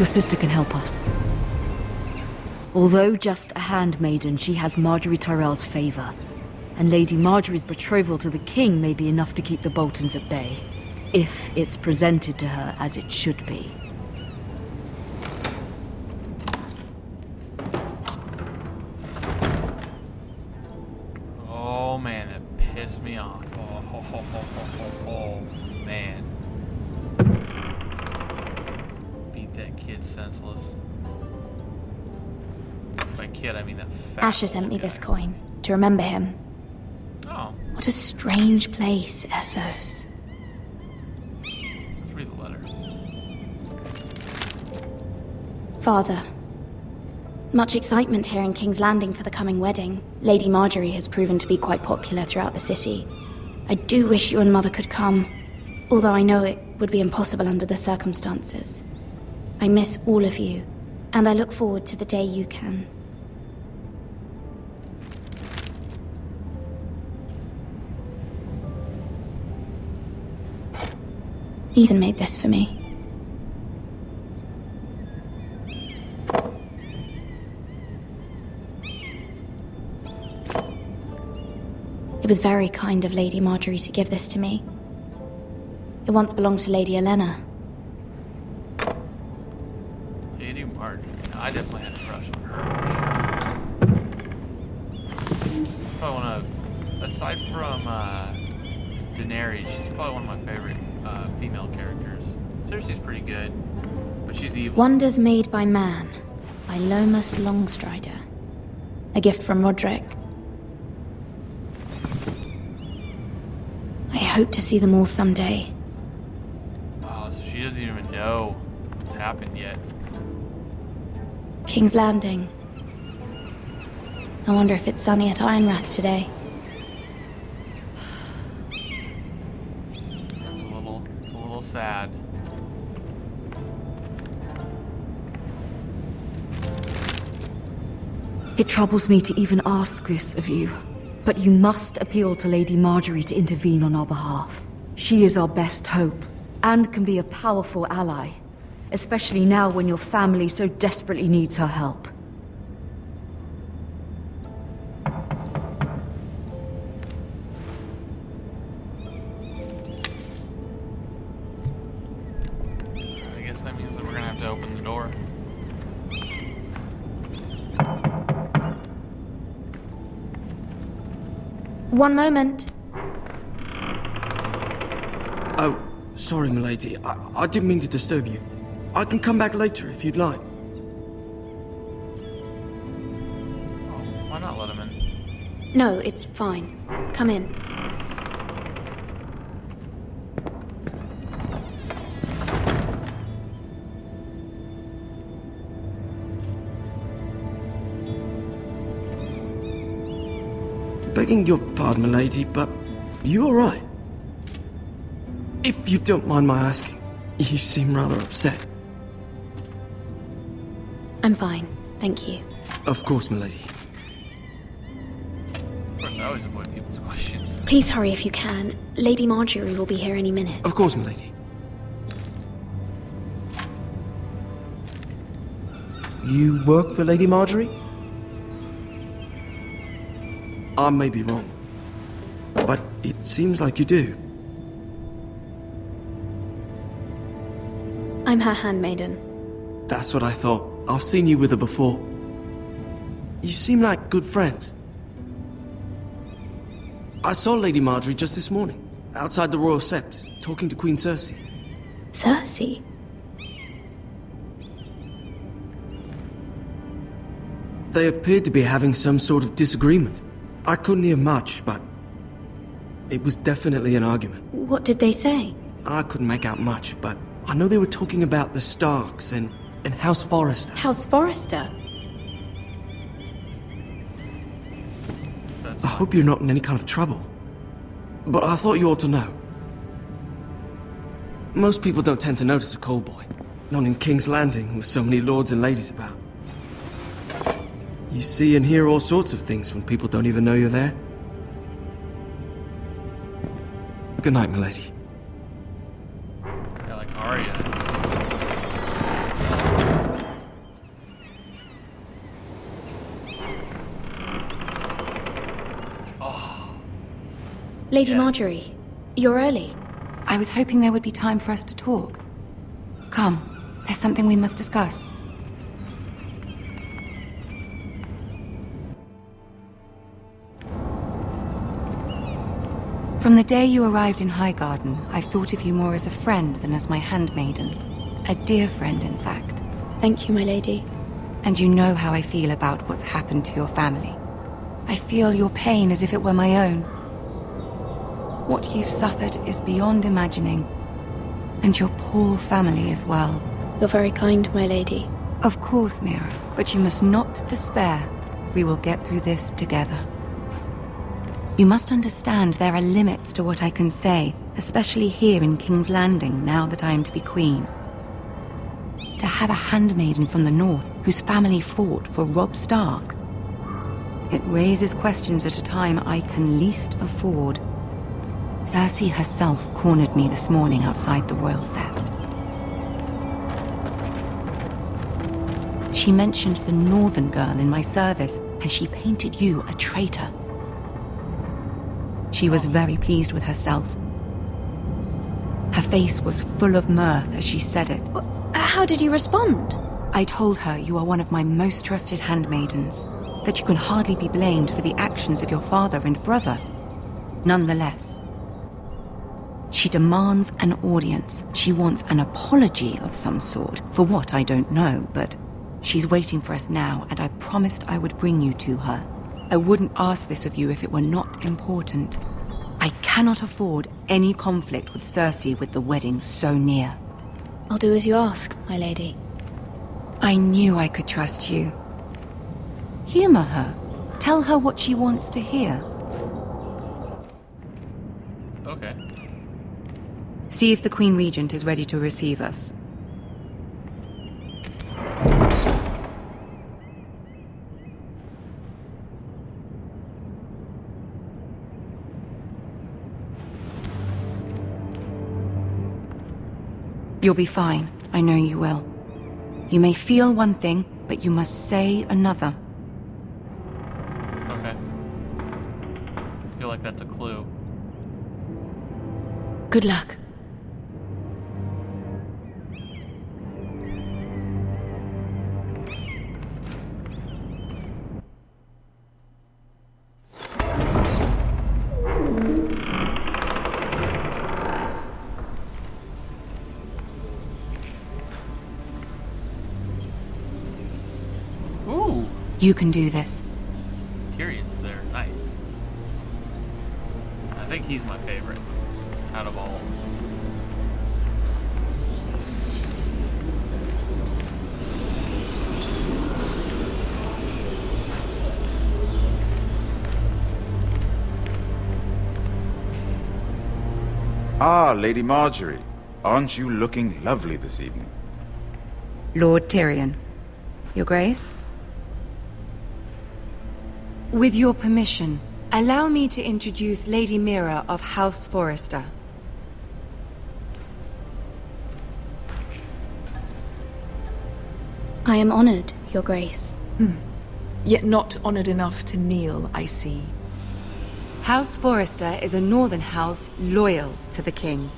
Your sister can help us. Although just a handmaiden, she has Marjorie Tyrell's favor. And Lady Marjorie's betrothal to the king may be enough to keep the Boltons at bay. If it's presented to her as it should be. Oh man, it pissed me off. Oh man. Beat that kid senseless. By kid, I mean that fat Asher sent me guy. this coin to remember him. Oh, What a strange place, Essos. let's read the letter. Father. Much excitement here in King's Landing for the coming wedding. Lady Marjorie has proven to be quite popular throughout the city. I do wish you and Mother could come, although I know it would be impossible under the circumstances. I miss all of you, and I look forward to the day you can. Ethan made this for me. It was very kind of Lady Marjorie to give this to me. It once belonged to Lady Elena. Lady Marjorie. I definitely had a crush on her for sure. She's probably one of, aside from Daenerys, she's probably one of my favorite female characters. Cersei's pretty good, but she's evil. Wonders Made by Man, by Lomas Longstrider. A gift from Roderick. I hope to see them all someday. Wow, so she doesn't even know what's happened yet. King's Landing. I wonder if it's sunny at Ironrath today. It's a little sad. It troubles me to even ask this of you, but you must appeal to Lady Marjorie to intervene on our behalf. She is our best hope, and can be a powerful ally, especially now when your family so desperately needs her help. I guess that means that we're gonna have to open the door. One moment. Oh, sorry, milady. I didn't mean to disturb you. I can come back later if you'd like. Oh, why not let him in? No, it's fine. Come in. Begging your pardon, milady, but you all right? If you don't mind my asking, you seem rather upset. I'm fine, thank you. Of course, milady. Of course, I always avoid people's questions. Please hurry if you can. Lady Marjorie will be here any minute. Of course, milady. You work for Lady Marjorie? I may be wrong, but it seems like you do. I'm her handmaiden. That's what I thought. I've seen you with her before. You seem like good friends. I saw Lady Marjorie just this morning, outside the Royal Sept, talking to Queen Cersei. Cersei? They appeared to be having some sort of disagreement. I couldn't hear much, but it was definitely an argument. What did they say? I couldn't make out much, but I know they were talking about the Starks and House Forrester. House Forrester? That's I hope you're not in any kind of trouble, but I thought you ought to know. Most people don't tend to notice a callboy, not in King's Landing with so many lords and ladies about. You see and hear all sorts of things when people don't even know you're there. Good night, milady. yeah, like Arya. Lady Yes. Marjorie, you're early. I was hoping there would be time for us to talk. Come, there's something we must discuss. From the day you arrived in Highgarden, I've thought of you more as a friend than as my handmaiden. A dear friend, in fact. Thank you, my lady. And you know how I feel about what's happened to your family. I feel your pain as if it were my own. What you've suffered is beyond imagining. And your poor family as well. You're very kind, my lady. Of course, Mira, but you must not despair. We will get through this together. You must understand there are limits to what I can say, especially here in King's Landing, now that I am to be queen. To have a handmaiden from the north whose family fought for Robb Stark. It raises questions at a time I can least afford. Cersei herself cornered me this morning outside the Royal Sept. She mentioned the northern girl in my service, and she painted you a traitor. She was very pleased with herself. Her face was full of mirth as she said it. How did you respond? I told her you are one of my most trusted handmaidens, that you can hardly be blamed for the actions of your father and brother. Nonetheless, she demands an audience. She wants an apology of some sort, for what I don't know, but she's waiting for us now, and I promised I would bring you to her. I wouldn't ask this of you if it were not important. I cannot afford any conflict with Cersei with the wedding so near. I'll do as you ask, my lady. I knew I could trust you. Humor her. Tell her what she wants to hear. Okay. See if the Queen Regent is ready to receive us. You'll be fine. I know you will. You may feel one thing, but you must say another. Okay. I feel like that's a clue. Good luck. Ooh! You can do this. Tyrion's there. Nice. I think he's my favorite out of all. Ah, Lady Marjorie. Aren't you looking lovely this evening? Lord Tyrion. Your Grace? With your permission, allow me to introduce Lady Mira of House Forrester. I am honored, Your Grace. Yet not honored enough to kneel, I see. House Forrester is a northern house loyal to the king.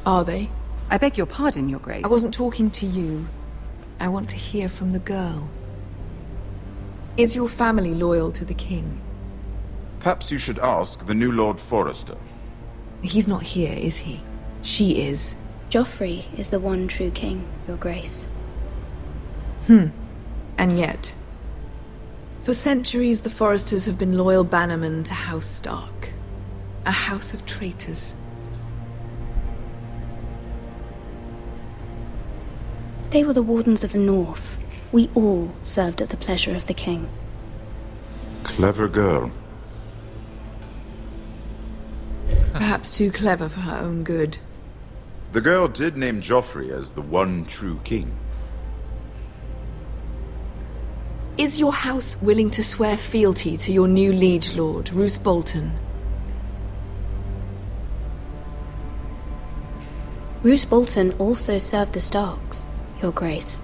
Are they? I beg your pardon, Your Grace. I wasn't talking to you. I want to hear from the girl. Is your family loyal to the king? Perhaps you should ask the new Lord Forrester. He's not here, is he? She is. Joffrey is the one true king, Your Grace. And yet, for centuries the Forresters have been loyal bannermen to House Stark. A house of traitors. They were the Wardens of the North. We all served at the pleasure of the king. Clever girl. Perhaps too clever for her own good. The girl did name Joffrey as the one true king. Is your house willing to swear fealty to your new liege lord, Roose Bolton? Roose Bolton also served the Starks, Your Grace.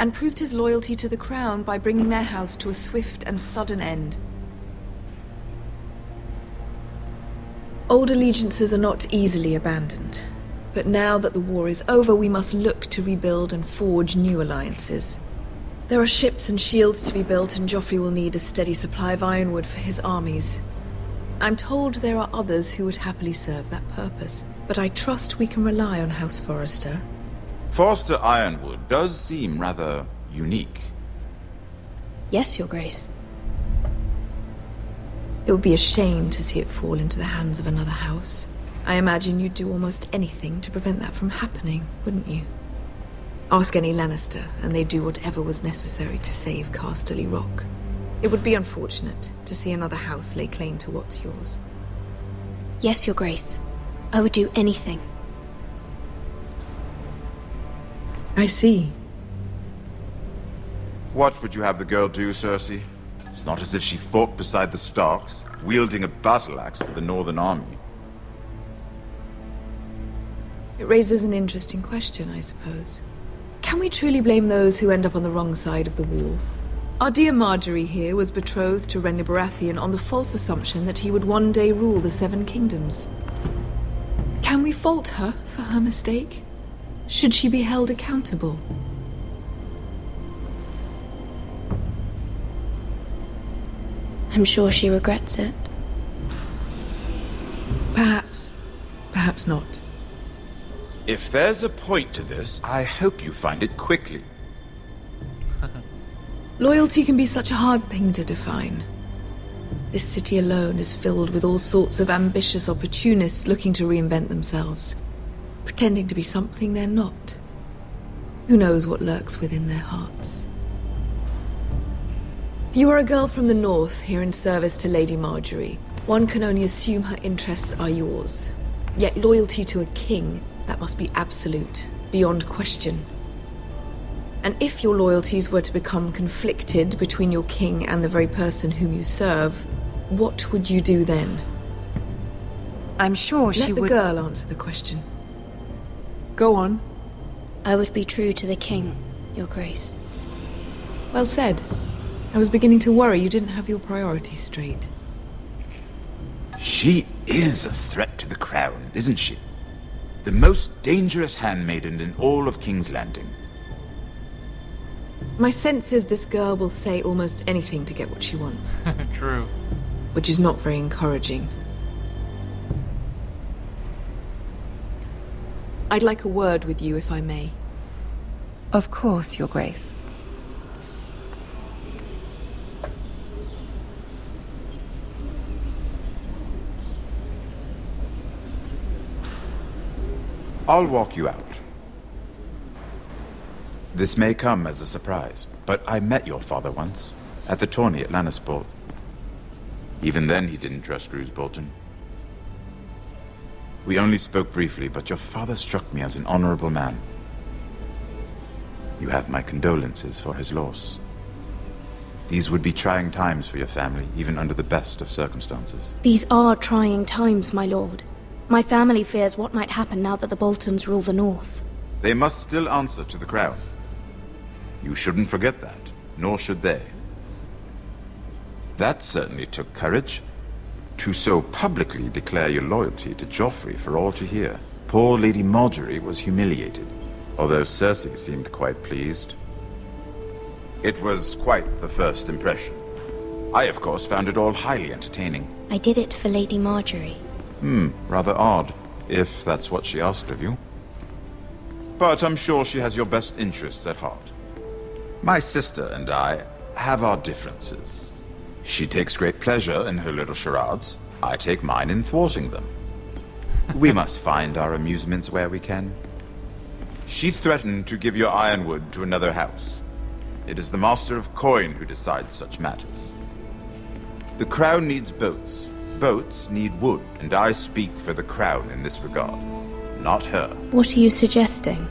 And proved his loyalty to the crown by bringing their house to a swift and sudden end. Old allegiances are not easily abandoned. But now that the war is over, we must look to rebuild and forge new alliances. There are ships and shields to be built, and Joffrey will need a steady supply of ironwood for his armies. I'm told there are others who would happily serve that purpose, but I trust we can rely on House Forrester. Forrester Ironwood does seem rather unique. Yes, Your Grace. It would be a shame to see it fall into the hands of another house. I imagine you'd do almost anything to prevent that from happening, wouldn't you? Ask any Lannister, and they'd do whatever was necessary to save Casterly Rock. It would be unfortunate to see another house lay claim to what's yours. Yes, Your Grace. I would do anything. I see. What would you have the girl do, Cersei? It's not as if she fought beside the Starks, wielding a battle axe for the Northern Army. It raises an interesting question, I suppose. Can we truly blame those who end up on the wrong side of the wall? Our dear Marjorie here was betrothed to Renly Baratheon on the false assumption that he would one day rule the Seven Kingdoms. Can we fault her for her mistake? Should she be held accountable? I'm sure she regrets it. Perhaps. Perhaps not. If there's a point to this, I hope you find it quickly. Loyalty can be such a hard thing to define. This city alone is filled with all sorts of ambitious opportunists looking to reinvent themselves, pretending to be something they're not. Who knows what lurks within their hearts? You are a girl from the north, here in service to Lady Marjorie. One can only assume her interests are yours. Yet loyalty to a king, that must be absolute, beyond question. And if your loyalties were to become conflicted between your king and the very person whom you serve, what would you do then? I'm sure she Let the would... girl answer the question. Go on. I would be true to the king, Your Grace. Well said. I was beginning to worry you didn't have your priorities straight. She is a threat to the crown, isn't she? The most dangerous handmaiden in all of King's Landing. My sense is this girl will say almost anything to get what she wants. True. Which is not very encouraging. I'd like a word with you, if I may. Of course, Your Grace. I'll walk you out. This may come as a surprise, but I met your father once, at the tourney at Lannisport. Even then he didn't trust Roose Bolton. We only spoke briefly, but your father struck me as an honorable man. You have my condolences for his loss. These would be trying times for your family, even under the best of circumstances. These are trying times, my lord. My family fears what might happen now that the Boltons rule the north. They must still answer to the crown. You shouldn't forget that, nor should they. That certainly took courage. To so publicly declare your loyalty to Joffrey for all to hear. Poor Lady Marjorie was humiliated, although Cersei seemed quite pleased. It was quite the first impression. I, of course, found it all highly entertaining. I did it for Lady Marjorie. Rather odd, if that's what she asked of you. But I'm sure she has your best interests at heart. My sister and I have our differences. She takes great pleasure in her little charades. I take mine in thwarting them. We must find our amusements where we can. She threatened to give your ironwood to another house. It is the Master of Coin who decides such matters. The crown needs boats. Boats need wood, and I speak for the crown in this regard, not her. What are you suggesting?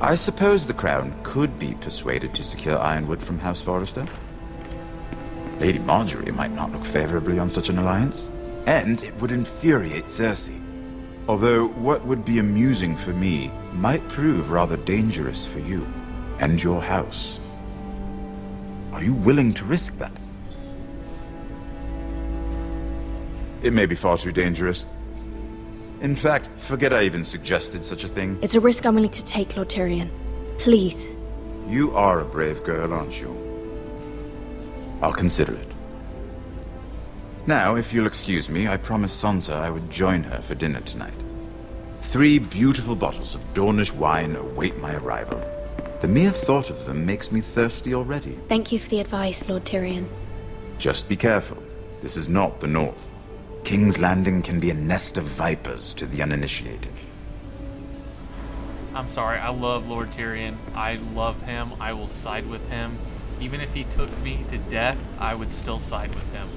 I suppose the crown could be persuaded to secure ironwood from House Forrester. Lady Marjorie might not look favorably on such an alliance, and it would infuriate Cersei. Although what would be amusing for me might prove rather dangerous for you and your house. Are you willing to risk that? It may be far too dangerous. In fact, forget I even suggested such a thing. It's a risk I'm willing to take, Lord Tyrion. Please. You are a brave girl, aren't you? I'll consider it. Now, if you'll excuse me, I promised Sansa I would join her for dinner tonight. 3 beautiful bottles of Dornish wine await my arrival. The mere thought of them makes me thirsty already. Thank you for the advice, Lord Tyrion. Just be careful. This is not the North. King's Landing can be a nest of vipers to the uninitiated. I'm sorry, I love Lord Tyrion. I love him. I will side with him. Even if he took me to death, I would still side with him.